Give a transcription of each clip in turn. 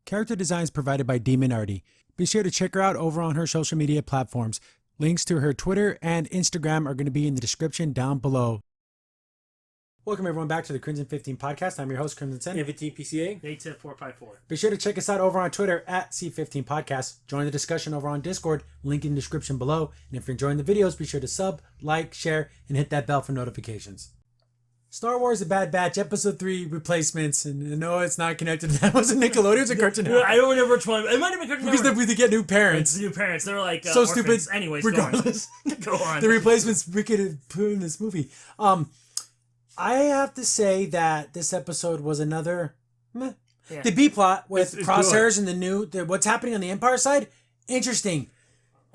Character design is provided by Demon Artie. Be sure to check her out over on her social media platforms. Links to her Twitter and Instagram are going to be in the description down below. Welcome everyone back to the Crimson 15 podcast. I'm your host, Crimson Sen. 15 PCA. Native 454. Be sure to check us out over on Twitter at C15 Podcast. Join the discussion over on Discord, link in the description below. And if you're enjoying the videos, be sure to sub, like, share, and hit that bell for notifications. Star Wars: The Bad Batch, Episode 3, Replacements. And no, it's not connected to that. Was it Nickelodeon or Cartoon Network? I don't remember which one. It might have been Cartoon Because Network. they get new parents. It's new parents. They're like So orphans. stupid. Anyways, regardless. Go on. The replacements wicked put in this movie. I have to say that this episode was another meh. Yeah. The B plot with It's Crosshairs and what's happening on the Empire side, interesting.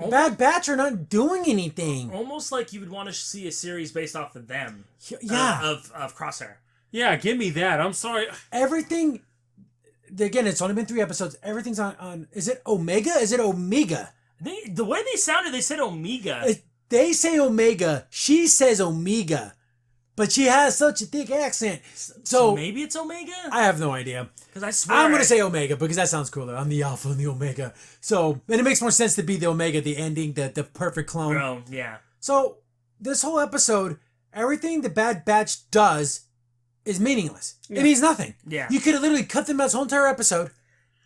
Bad Batch are not doing anything. Almost like you would want to see a series based off of them. Yeah. Of Crosshair. Yeah, give me that. I'm sorry. Everything, again, it's only been 3 episodes. Everything's on is it Omega? Is it Omega? The way they sounded, they said Omega. They say Omega. She says Omega. But she has such a thick accent. So maybe it's Omega? I have no idea. Because I swear. I'm going to say Omega because that sounds cooler. I'm the Alpha and the Omega. So, and it makes more sense to be the Omega, the ending, the perfect clone. Bro, yeah. So, this whole episode, everything the Bad Batch does is meaningless. Yeah. It means nothing. Yeah. You could have literally cut them out this whole entire episode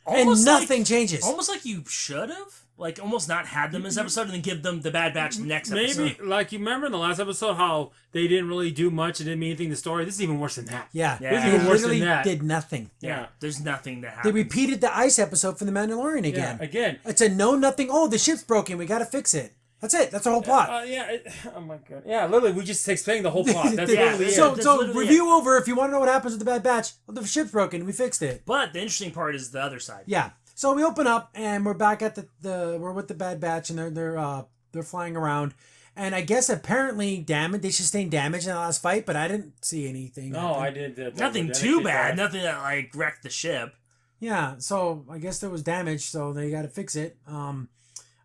Almost and nothing changes. Almost like you should have. Like, almost not had them in this episode and then give them the Bad Batch the next episode. Maybe, like you remember in the last episode how they didn't really do much, it didn't mean anything to the story. This is even worse than that. Yeah. Yeah. This is They even worse literally than that. did nothing. Yeah. There's nothing that They happened. repeated the ice episode from The Mandalorian again. Yeah, again. It's a no nothing. Oh, the ship's broken. We got to fix it. That's it. That's the whole plot. Oh my god. Yeah, literally, we just explained the whole plot. That's Yeah, literally So, it. That's so literally review over. If you want to know what happens with the Bad Batch, well, the ship's broken. We fixed it. But the interesting part is the other side. Yeah. So we open up and we're back at we're with the Bad Batch and they're flying around, and I guess apparently they sustained damage in the last fight, but I didn't see anything. No, I didn't. Nothing too bad. Nothing that, like, wrecked the ship. Yeah. So I guess there was damage, so they got to fix it. Oh,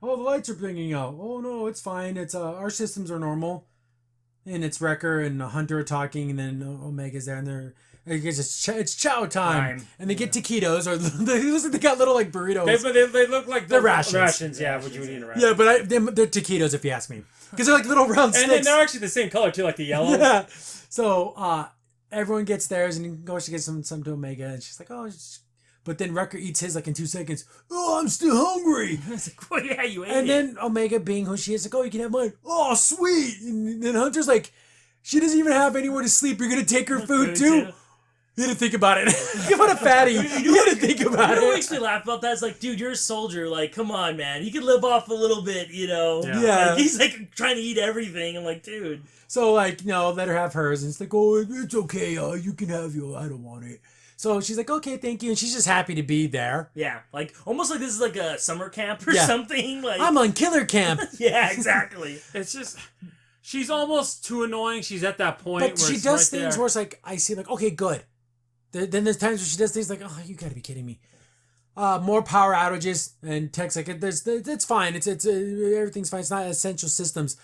the lights are blinking out. Oh no, it's fine. It's our systems are normal, and it's Wrecker and Hunter are talking, and then Omega's there, and I guess it's chow time, and they get taquitos, or they got little like burritos. They look like They're rations. Rations, yeah, what you would eat in a ration. Yeah, but they're taquitos if you ask me, because they're like little round sticks. And then they're actually the same color too, like the yellow. Yeah. So everyone gets theirs, and goes to get some to Omega, and she's like, oh. But then Wrecker eats his like in 2 seconds. Oh, I'm still hungry. It's like, well, yeah, you ate And it. then Omega, being who she is, like, oh, you can have mine. Oh, sweet. And then Hunter's like, she doesn't even have anywhere to sleep. You're gonna take her food too. You had to think about it. What a fatty. You had to think about You know what it. makes me laugh about that? It's like, dude, you're a soldier. Like, come on, man. You can live off a little bit, you know? Yeah. Like, he's like trying to eat everything. I'm like, dude. So like, no, let her have hers. And it's like, oh, it's okay. You can have yours. I don't want it. So she's like, okay, thank you. And she's just happy to be there. Yeah. Like, almost like this is like a summer camp or Yeah. something. Like, I'm on killer camp. yeah, exactly. It's just, she's almost too annoying. She's at that point But where she it's does right things there. where it's like, I see like, okay, good. Then there's times where she does things like, oh, you gotta be kidding me. More power outages and Tech's like, it's fine. It's everything's fine. It's not essential systems.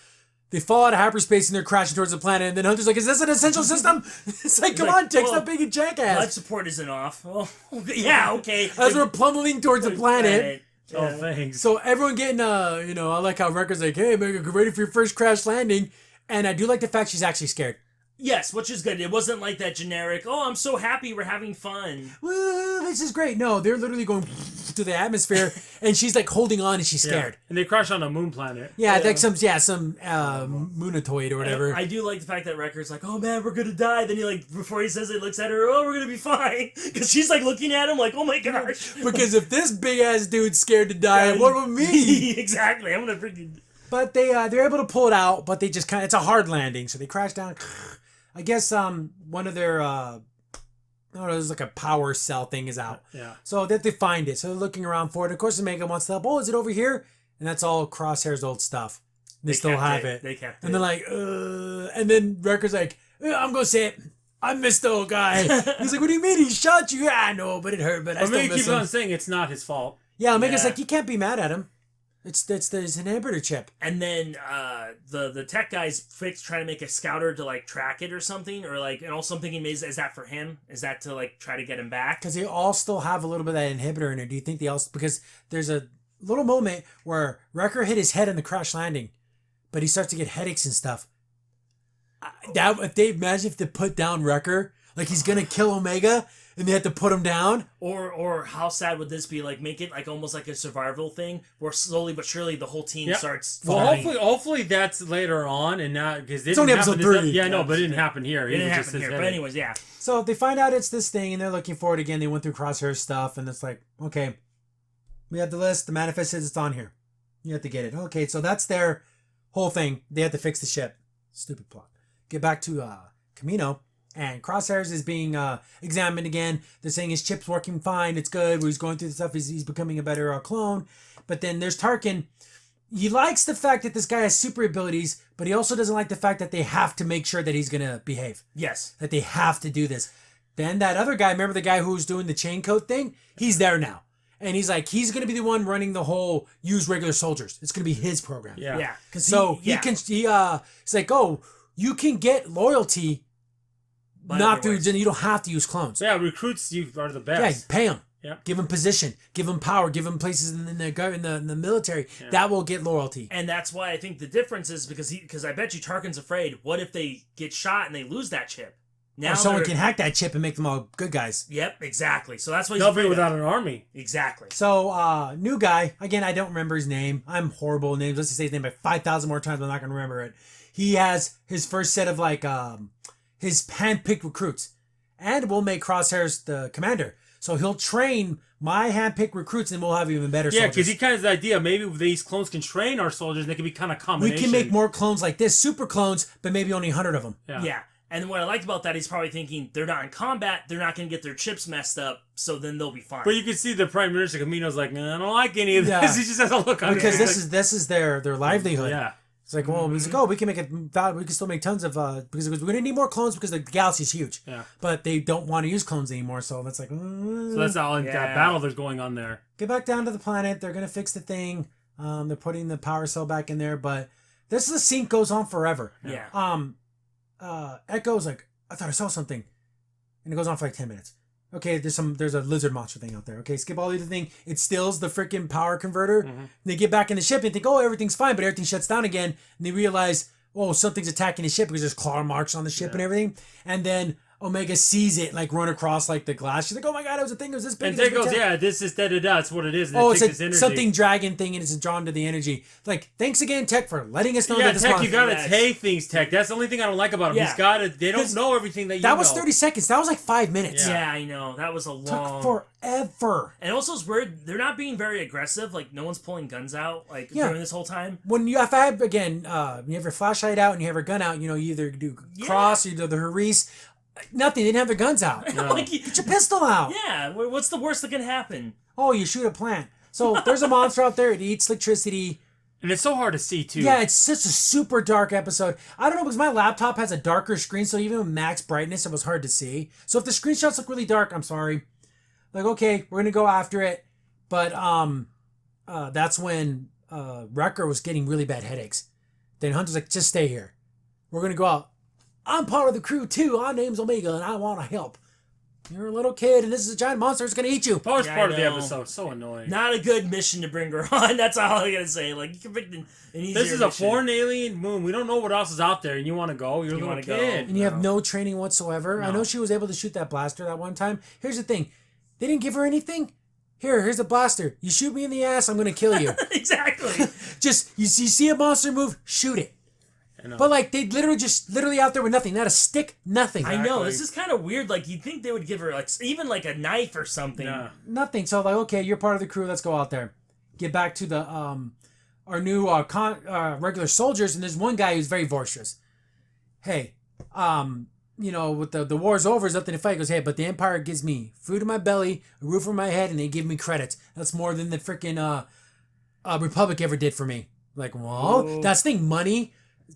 They fall out of hyperspace and they're crashing towards the planet. And then Hunter's like, is this an essential system? It's like, come like, on, Tech, well, stop being a jackass. Life support isn't off. Oh, yeah, okay. As we're plummeting towards the planet. Oh, thanks. So everyone getting, I like how Wrecker's like, hey, man, get ready for your first crash landing. And I do like the fact she's actually scared. Yes, which is good. It wasn't like that generic, oh, I'm so happy we're having fun. Woo, this is great. No, they're literally going to the atmosphere, and she's like holding on, and she's scared. And they crash on a moon planet. Yeah, like some moonatoid or whatever. I do like the fact that Wrecker's like, oh man, we're gonna die. Then he like, before he says it, looks at her, oh, we're gonna be fine. Because she's like looking at him like, oh my gosh. Because if this big ass dude's scared to die, what about me? Exactly. I'm gonna freaking. But they're able to pull it out, but they just kind of, it's a hard landing, so they crash down. I guess one of their there's like a power cell thing is out. Yeah. So that they find it. So they're looking around for it. Of course, Omega wants to help. Oh, is it over here? And that's all Crosshair's old stuff. They still kept have it. They kept And it. they're like, and then Wrecker's like, I'm gonna say it. I missed the old guy. He's like, what do you mean he shot you? Yeah, I know, but it hurt. But I But still he miss keeps him. on saying it's not his fault. Yeah, Omega's Yeah. like, you can't be mad at him. It's his inhibitor chip. And then the tech guys trying to make a scouter to like track it or something, or like, and also I'm thinking, is that for him? Is that to like try to get him back? Because they all still have a little bit of that inhibitor in it. Do you think they all? Because there's a little moment where Wrecker hit his head in the crash landing, but he starts to get headaches and stuff. If they put down Wrecker, like he's gonna kill Omega, and they have to put him down. Or how sad would this be? Like make it like almost like a survival thing, where slowly but surely the whole team starts. Well, hopefully that's later on, and not because it's only episode 3. Yeah, no, but it didn't happen here. It didn't happen here. But anyways, yeah. So they find out it's this thing, and they're looking for it again. They went through Crosshair stuff, and it's like, okay, we have the list. The manifest says it's on here. You have to get it. Okay, so that's their whole thing. They have to fix the ship. Stupid plot. Get back to Camino, and Crosshairs is being examined again. They're saying his chip's working fine. It's good. He's going through the stuff. He's becoming a better clone. But then there's Tarkin. He likes the fact that this guy has super abilities, but he also doesn't like the fact that they have to make sure that he's going to behave. Yes. That they have to do this. Then that other guy, remember the guy who was doing the chain code thing? He's there now. And he's like, he's going to be the one running the whole use regular soldiers. It's going to be his program. Yeah. He's like, oh, you can get loyalty not through, you don't have to use clones. Yeah, recruits you are the best. Yeah, pay them. Yeah. Give them position, give them power, give them places in the military. Yeah. That will get loyalty. And that's why I think the difference is because I bet you Tarkin's afraid. What if they get shot and they lose that chip? Now someone can hack that chip and make them all good guys. Yep, exactly. So that's why they'll be without an army. Exactly. So new guy again. I don't remember his name. I'm horrible with names. Let's just say his name by 5,000 more times. I'm not gonna remember it. He has his first set of like his handpicked recruits, and we'll make Crosshairs the commander. So he'll train my handpicked recruits, and we'll have even better soldiers. Yeah, because he kind of has the idea maybe these clones can train our soldiers, and they can be kind of combination. We can make more clones like this, super clones, but maybe only 100 of them. Yeah. And what I liked about that, he's probably thinking they're not in combat, they're not going to get their chips messed up, so then they'll be fine. But you can see the Prime Minister Camino's like, nah, I don't like any of this. He just has a look on because this is their livelihood. Yeah. It's like, well, he's like, oh, we can make it. We can still make tons of because we're gonna need more clones because the galaxy's huge. Yeah. But they don't want to use clones anymore, so that's like. So that's all that battle that's going on there. Get back down to the planet. They're gonna fix the thing. They're putting the power cell back in there, but this is a scene goes on forever. Yeah. Echo's like, I thought I saw something, and it goes on for like 10 minutes. Okay, there's a lizard monster thing out there. Okay, skip all the other thing. It steals the freaking power converter. Mm-hmm. They get back in the ship and think, oh, everything's fine, but everything shuts down again. And they realize, oh, something's attacking the ship because there's claw marks on the ship and everything. And then Omega sees it like run across like the glass. She's like, oh my god, it was a thing. It was this big. And there goes, this is da-da-da. That's what it is. And it's a something dragon thing, and it's drawn to the energy. Like, thanks again, Tech, for letting us know that this Tech, you gotta take things, Tech. That's the only thing I don't like about him. Yeah. He's gotta. They don't know everything that you know. That was 30 seconds. That was like 5 minutes. Yeah, I know. That was a long. Took forever. And also, it's weird. They're not being very aggressive. Like, no one's pulling guns out. Like during this whole time. When you have you have your flashlight out and you have your gun out. You know, you either do cross or you do the Haris. Nothing. They didn't have their guns out. No. Like, get your pistol out. Yeah. What's the worst that can happen? Oh, you shoot a plant. So there's a monster out there. It eats electricity. And it's so hard to see, too. Yeah, it's such a super dark episode. I don't know, because my laptop has a darker screen, so even with max brightness, it was hard to see. So if the screenshots look really dark, I'm sorry. Like, okay, we're going to go after it. But that's when Wrecker was getting really bad headaches. Then Hunter's like, just stay here. We're going to go out. I'm part of the crew too. My name's Omega and I want to help. You're a little kid and this is a giant monster. It's going to eat you. That was part of the episode. So annoying. Not a good mission to bring her on. That's all I got to say. Like, you can pick an easier This is a mission. foreign alien moon. We don't know what else is out there and you want to go. You're a little kid. And you have no training whatsoever. No. I know she was able to shoot that blaster that one time. Here's the thing. They didn't give her anything. Here's a blaster. You shoot me in the ass, I'm going to kill you. Exactly. Just, you see a monster move, shoot it. But like they literally out there with nothing, not a stick, nothing. Exactly. I know, this is kind of weird. Like you'd think they would give her like even like a knife or something. Nah. Nothing. So like, okay, you're part of the crew. Let's go out there, get back to the our new regular soldiers. And there's one guy who's very boisterous. Hey, with the war's over, there's nothing to fight. He goes, hey, but the Empire gives me food in my belly, a roof over my head, and they give me credits. That's more than the freaking Republic ever did for me. Like, well, that's the thing, money.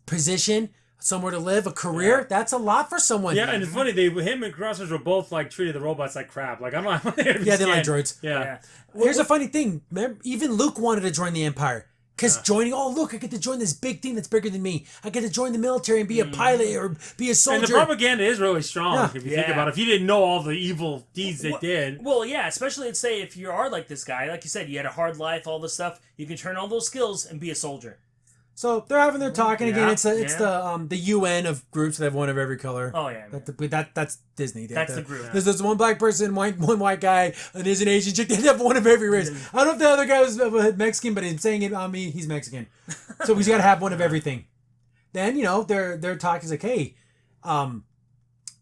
Position, somewhere to live, a career, that's a lot for someone. Yeah, and it's funny, him and Crossers were both like treated the robots like crap. Like, I'm not Yeah, they like droids. Yeah. Here's a funny thing. Remember, even Luke wanted to join the Empire. Because joining, look, I get to join this big thing that's bigger than me. I get to join the military and be a pilot or be a soldier. And the propaganda is really strong Yeah. if you think about it. If you didn't know all the evil deeds they did. Well, yeah, especially let's say if you are like this guy, like you said, you had a hard life, all this stuff, you can turn all those skills and be a soldier. So they're having their talking again. Yeah, It's the UN of groups that have one of every color. Oh yeah, That's Disney. that's the group. There's one black person, one white guy, and there's an Asian chick. They have one of every race. I don't know if the other guy was Mexican, but in saying it on me, he's Mexican. So we got to have one of everything. Then their talk is like, hey,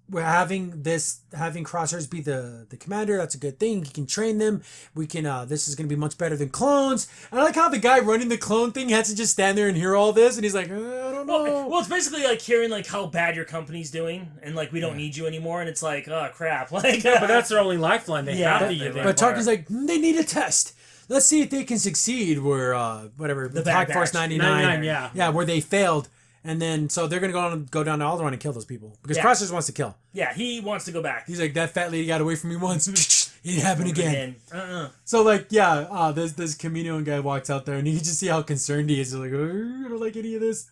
we're having Crosshairs be the commander. That's a good thing. He can train them. We can. This is going to be much better than clones. And I like how the guy running the clone thing has to just stand there and hear all this, and he's like, I don't know. Well, it's basically like hearing like how bad your company's doing, and like we don't need you anymore, and it's like, oh crap, like. But that's their only lifeline. They have to use But Tarkin's like, they need a test. Let's see if they can succeed. Where the Bad Tac Force Batch. 99, yeah, where they failed. And then, so they're going to go down to Alderaan and kill those people. Because Crosshairs wants to kill. Yeah, he wants to go back. He's like, that fat lady got away from me once. It didn't happen again. Uh-uh. So, like, this Camino guy walks out there, and you can just see how concerned he is. He's like, I don't like any of this.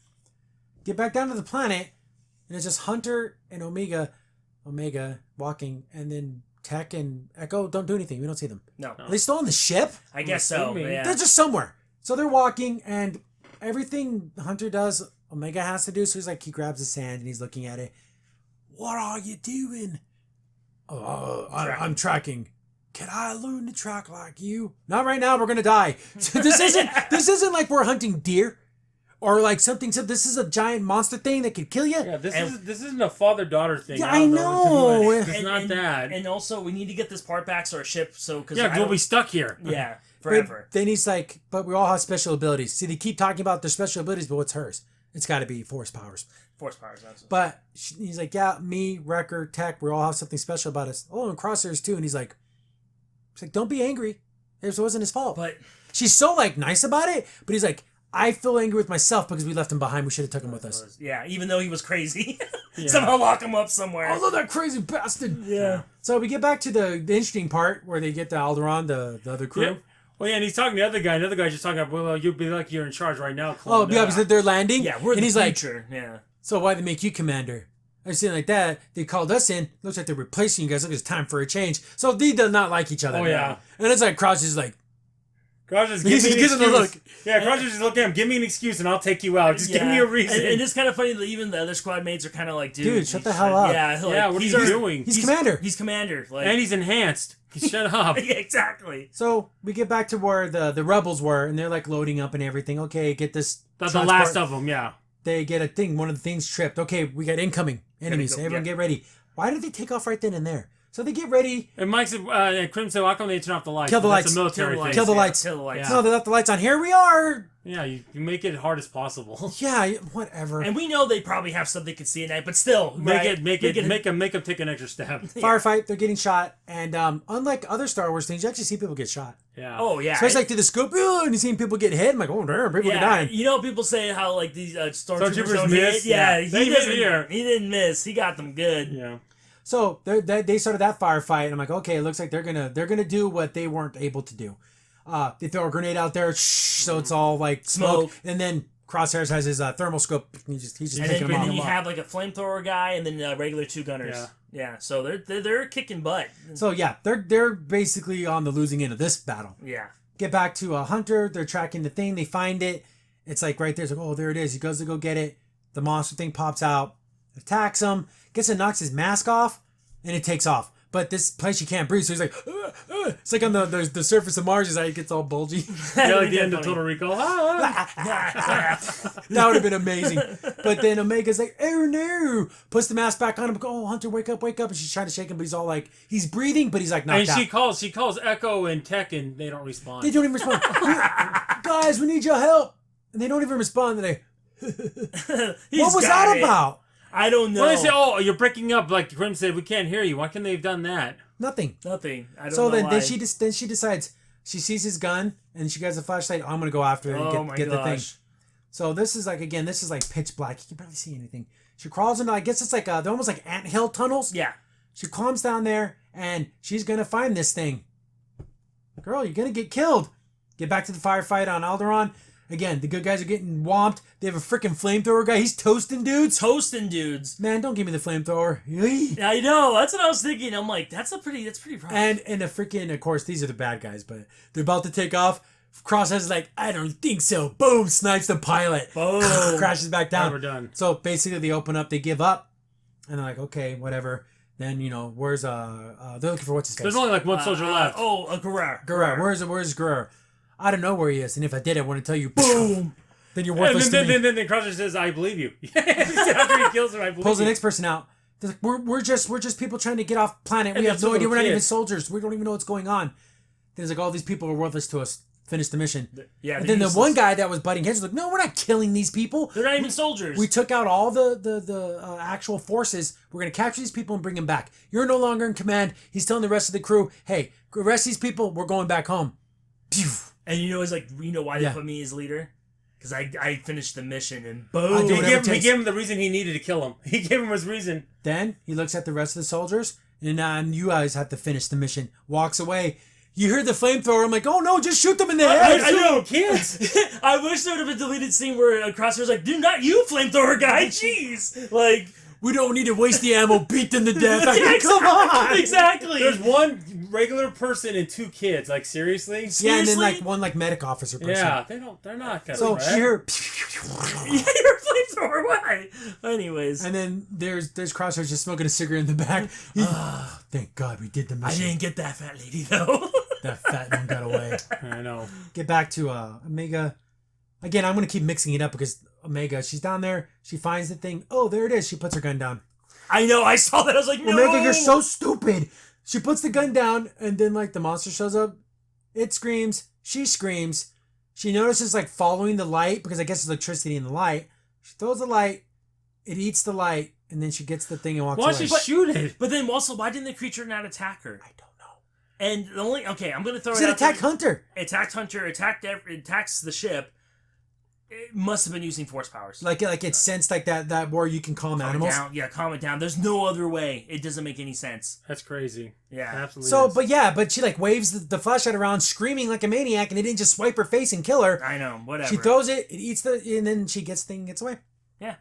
Get back down to the planet, and it's just Hunter and Omega walking, and then Tech and Echo don't do anything. We don't see them. No. Are they still on the ship? I guess so. Yeah. They're just somewhere. So they're walking, and everything Hunter does, Omega has to do. So he's like, he grabs the sand and he's looking at it. What are you doing? I'm tracking. Can I learn to track like you? Not right now. We're gonna die. So this isn't like we're hunting deer, or like something. So this is a giant monster thing that could kill you. Yeah, this isn't a father-daughter thing. Yeah, I know. It's not that. And also, we need to get this part back to our ship. So because We'll be stuck here. Yeah, forever. But then he's like, but we all have special abilities. See, they keep talking about their special abilities, but what's hers? It's got to be force powers. Force powers. That's But he's like, yeah, me, Wrecker, Tech, we all have something special about us. Oh, and Crosshairs too. And he's like, don't be angry. It wasn't his fault. But she's so like nice about it. But he's like, I feel angry with myself because we left him behind. We should have took him with us. Yeah, even though he was crazy. Somehow lock him up somewhere. Although that crazy bastard. Yeah. So we get back to the interesting part where they get to Alderaan, the other crew. Yep. Well, yeah, and he's talking to the other guy. Another guy's just talking about, well, you'll be like you're in charge right now. Oh, yeah, because they're landing. Yeah, we're and the he's future. Yeah. so why they make you commander? I saying like that. They called us in. Looks like they're replacing you guys. Look, it's time for a change. So they do not like each other. Oh, yeah. And it's like Crouch is like, Crouch is He's give me an giving the excuse. Yeah, Crouch is just looking at him. Give me an excuse and I'll take you out. Just give me a reason. And it's kind of funny that even the other squad mates are kind of like, dude, shut the hell up. Yeah, like, Yeah, what are you doing? he's commander. He's commander. Like, And he's enhanced. Shut up. yeah, exactly. So we get back to where the rebels were, and they're like loading up and everything. Okay, get this. That's the last of them, yeah. They get a thing. One of the things tripped. Okay, we got incoming enemies. Go, Everyone get ready. Why did they take off right then and there? So they get ready. And Mike said, and Crim said, why come they turn off the lights? Kill the That's lights. a military Kill the thing. Kill the lights. Kill the lights. No, they left the lights on. Here we are. Yeah, you make it hard as possible. Yeah, whatever. And we know they probably have stuff they can see at night, but still, Make right? them take an extra step. Firefight. They're getting shot, and unlike other Star Wars things, you actually see people get shot. Yeah. Oh yeah. Especially like through the scope, and you see people get hit. I'm like, oh, damn, people are dying. You know, people say how like these stormtroopers don't miss. hit. Yeah, They he hit doesn't. here. He didn't miss. He got them good. Yeah. So they started that firefight, and I'm like, okay, it looks like they're gonna do what they weren't able to do. They throw a grenade out there, so it's all like smoke, and then Crosshairs has his thermal scope. He's just And picking them then off. you have like a flamethrower guy, and then regular two gunners. Yeah. So they're kicking butt. So yeah, they're basically on the losing end of this battle. Yeah. Get back to Hunter. They're tracking the thing. They find it. It's like right there. It's like, oh, there it is. He goes to go get it. The monster thing pops out, attacks him, gets it, knocks his mask off, and it takes off. But this place you can't breathe, so he's like, it's like on the surface of Mars, is how it gets all bulgy. Yeah, like the end of Total Recall. That would have been amazing. But then Omega's like, oh no, puts the mask back on him. Oh, Hunter, wake up. And she's trying to shake him, but he's all like, he's breathing, but he's like knocked And out. she calls Echo and Tech, and they don't respond. They don't even respond. Guys, we need your help. And they don't even respond. What was that about? I don't know. Well, they say, oh, you're breaking up. Like Grim said, we can't hear you. Why can't they have done that? Nothing. Nothing. I don't So know then, why. then she decides, she sees his gun, and she gets a flashlight. I'm going to go after it and get the thing. So this is like pitch black. You can barely see anything. She crawls into, I guess it's like, they're almost like anthill tunnels. Yeah. She climbs down there, and she's going to find this thing. Girl, you're going to get killed. Get back to the firefight on Alderaan. Again, the good guys are getting whomped. They have a freaking flamethrower guy. He's toasting dudes. Toasting dudes. Man, don't give me the flamethrower. I know. That's what I was thinking. I'm like, that's pretty rough. And the freaking, of course, these are the bad guys, but they're about to take off. Crosshair's like, I don't think so. Boom, snipes the pilot. Boom. Crashes back down. We're done. So basically, they open up, they give up, and they're like, okay, whatever. Then where's they're looking for what's his face. There's only like one soldier left. Guerrero. Where's Guerrero? I don't know where he is, and if I did, I wouldn't tell you. Boom. Then you're worthless And to me. then Crusher says, "I believe you." After he kills him, I believe Pulls the you. next person out. They're like, we're just people trying to get off planet. And We have that's no a idea. little We're not kid. even soldiers. We don't even know what's going on. Then he's like, all these people are worthless to us. Finish the mission. Yeah. And then the one guy that was butting heads was like, no, we're not killing these people. They're not even soldiers. We took out all the actual forces. We're going to capture these people and bring them back. You're no longer in command. He's telling the rest of the crew, hey, arrest these people. We're going back home. Pew. And he's like, why they Yeah. put me as leader? Because I finished the mission and I boom. do He whatever gave, it he gave him the reason he needed to kill him. He gave him his reason. Then he looks at the rest of the soldiers, and you guys have to finish the mission. Walks away. You hear the flamethrower. I'm like, oh no, just shoot them in the head. I know. Kids. I wish there would have been a deleted scene where Crosshair's like, dude, not you, flamethrower guy. Jeez. Like, We don't need to waste the ammo. Beat them to death. I yeah, mean, come on. Exactly. There's one regular person and 2 kids. Like seriously? Yeah, and then Seriously? one medic officer person. Yeah, they're not gonna. So right? you hear, Yeah, you're a flamethrower. Why? Anyways. and then there's Crosshair just smoking a cigarette in the back. Thank God we did the I mission. didn't get that fat lady, though. That fat one got away. I know. Get back to Omega. Again, I'm gonna keep mixing it up because Omega, she's down there. She finds the thing. Oh, there it is. She puts her gun down. I know. I saw that. I was like, no. Omega, you're so stupid. She puts the gun down, and then like the monster shows up. It screams. She screams. She notices like following the light because I guess it's electricity in the light. She throws the light. It eats the light, and then she gets the thing and walks Why away. don't you shoot it? But then also, why didn't the creature not attack her? I don't know. And the only I'm gonna throw It's it an out attack there. hunter. Attacked Hunter, attacks the ship. It must have been using force powers. Like it sensed like that where you can calm Calm it animals. down. Yeah, calm it down. There's no other way. It doesn't make any sense. That's crazy. Yeah. Absolutely. So, is. but she like waves the flashlight around, screaming like a maniac, and it didn't just swipe her face and kill her. I know. Whatever. She throws it, it eats and then she gets the thing, and gets away. Yeah.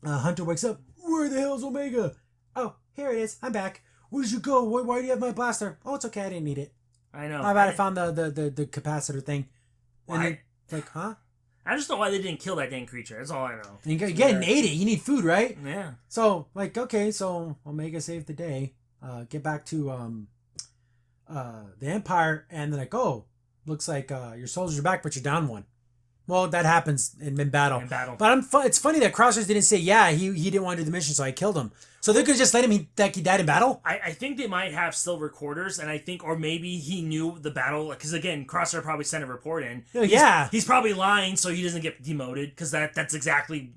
Hunter wakes up. Where the hell's Omega? Oh, here it is. I'm back. Where did you go? Why do you have my blaster? Oh, it's okay. I didn't need it. I know. How about I found the capacitor thing? And Why? then, it's like, huh? I just don't know why they didn't kill that dang creature. That's all I know. And you getting ate it. You need food, right? Yeah. So, like, okay, so Omega saved the day. Get back to the Empire, and they're like, oh, looks like your soldiers are back, but you're down one. Well, that happens in battle. In battle. But it's funny that Crossers didn't say, yeah, he didn't want to do the mission, so I killed him. So they could just let him, he died in battle? I think they might have still recorders, and I think, or maybe he knew the battle, because again, Crosshair probably sent a report in. Yeah. He's probably lying so he doesn't get demoted, because that's exactly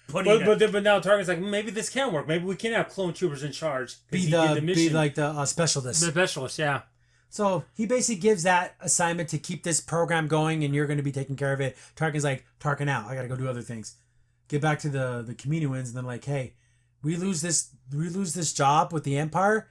putting. But now Target's like, maybe this can work. Maybe we can have clone troopers in charge. 'cause Be he did mission. like the specialist. The specialist, yeah. So he basically gives that assignment to keep this program going, and you're going to be taking care of it. Tarkin's like, Tarkin out. I got to go do other things. Get back to the communians, and then like, hey, we lose this job with the Empire.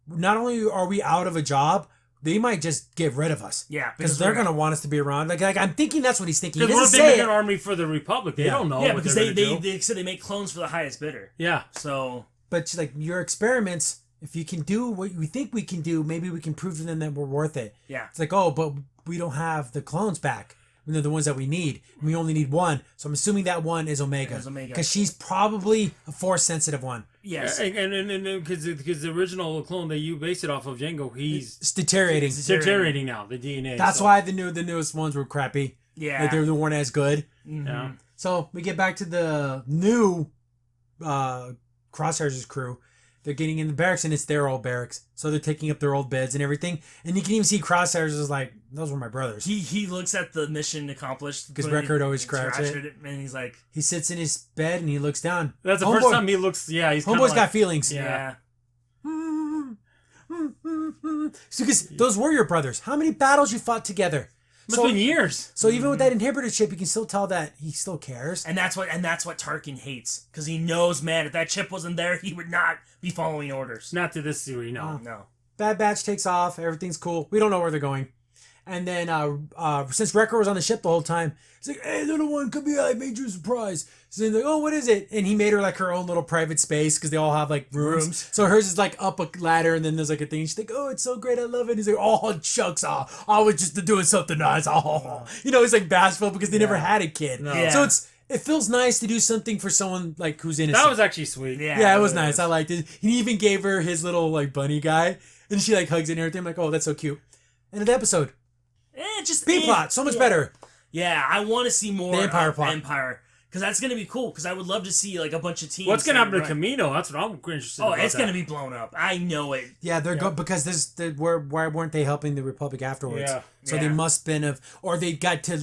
Not only are we out of a job, they might just get rid of us. Yeah, because they're going to want us to be around. Like I'm thinking that's what he's thinking. He Because what doesn't if they say make an it. army for the Republic? They don't know. Yeah, what because they're they gonna do. they said they make clones for the highest bidder. Yeah. So. But like your experiments, if you can do what we think we can do, maybe we can prove to them that we're worth it. Yeah. It's like, oh, but we don't have the clones back. They're the ones that we need. We only need one. So I'm assuming that one is Omega. Because she's probably a force sensitive one. Yes. And because the original clone that you based it off of, Django, It's deteriorating. It's deteriorating now, the DNA. That's why the newest ones were crappy. Yeah. Like they weren't as good. Mm-hmm. Yeah. So we get back to the new Crosshairs' crew. They're getting in the barracks, and it's their old barracks. So they're taking up their old beds and everything. And you can even see Crosshairs is like, those were my brothers. He looks at the mission accomplished. Because Record always scratched it. And he's like... He sits in his bed, and he looks down. That's the first time he looks... Yeah, he's Homeboy's got feelings. Yeah. Because those were your brothers. How many battles you fought together? It's been years. So even with that inhibitor chip, you can still tell that he still cares. And that's what Tarkin hates. Because he knows, man, if that chip wasn't there, he would not be following orders. Not to this degree, no. No. Bad Batch takes off. Everything's cool. We don't know where they're going. And then since Wrecker was on the ship the whole time, he's like, "Hey, little one, come here! I made you a surprise." So he's like, "Oh, what is it?" And he made her like her own little private space because they all have like rooms. So hers is like up a ladder, and then there's like a thing. She's like, "Oh, it's so great, I love it." He's like, "Oh, shucks, I was just doing something nice." Oh, he's like bashful because they never had a kid. No. Yeah. So it feels nice to do something for someone like who's innocent. That was actually sweet. Yeah, it was nice. I liked it. He even gave her his little like bunny guy, and she like hugs it and everything. I'm like, "Oh, that's so cute." End of the episode. Just B plot, so much better. Yeah, I want to see more The Empire plot. Empire. Because that's going to be cool. Because I would love to see like a bunch of teams. What's gonna happen to run. Camino? That's what I'm interested. Oh, about it's going to that. be blown up. I know it. Yeah, they're good because why weren't they helping the Republic afterwards? Yeah. So Yeah. they must been or they got to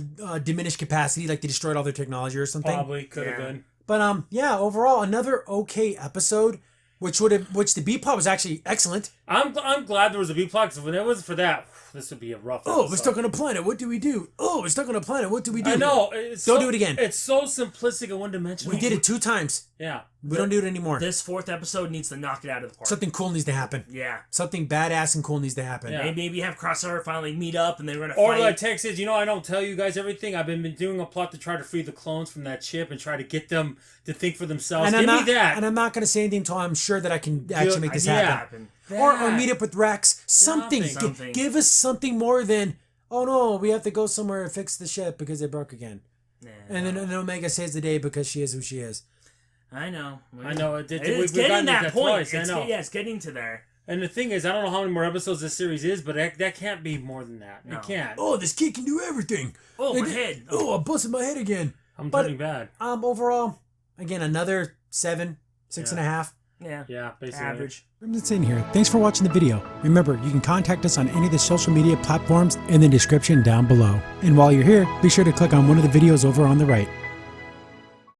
diminished capacity, like they destroyed all their technology or something. Probably could have Yeah. been. But yeah, overall another okay episode, which the B plot was actually excellent. I'm glad there was a B plot because when it wasn't for that, this would be a rough. Oh, we're episode. stuck on a planet. What do we do? Oh, we're stuck on a planet. What do we do? I know. Don't do it again. It's so simplistic and one dimensional. We did it 2 times. Yeah. We don't do it anymore. This 4th episode needs to knock it out of the park. Something cool needs to happen. Yeah. Something badass and cool needs to happen. Yeah. Maybe have Crossover finally meet up and they're going to Or fight. like Tech says, I don't tell you guys everything. I've been doing a plot to try to free the clones from that ship and try to get them to think for themselves. And Give I'm not, me that. And I'm not going to say anything until I'm sure that I can actually make this yeah. happen. Or meet up with Rex. Something. Something. Give us something more than, oh no, we have to go somewhere and fix the ship because it broke again. Nah. And then Omega saves the day because she is who she is. I know. It's It's we've getting gotten that point. twice. I know. It's getting to there. And the thing is, I don't know how many more episodes this series is, but that can't be more than that. No. It can't. Oh, this kid can do everything. Oh, my head. Oh, I busted my head again. I'm but- turning bad. Overall, again, another 7, 6.5. Yeah. Yeah, basically. Average. That's in here. Thanks for watching the video. Remember, you can contact us on any of the social media platforms in the description down below. And while you're here, be sure to click on one of the videos over on the right.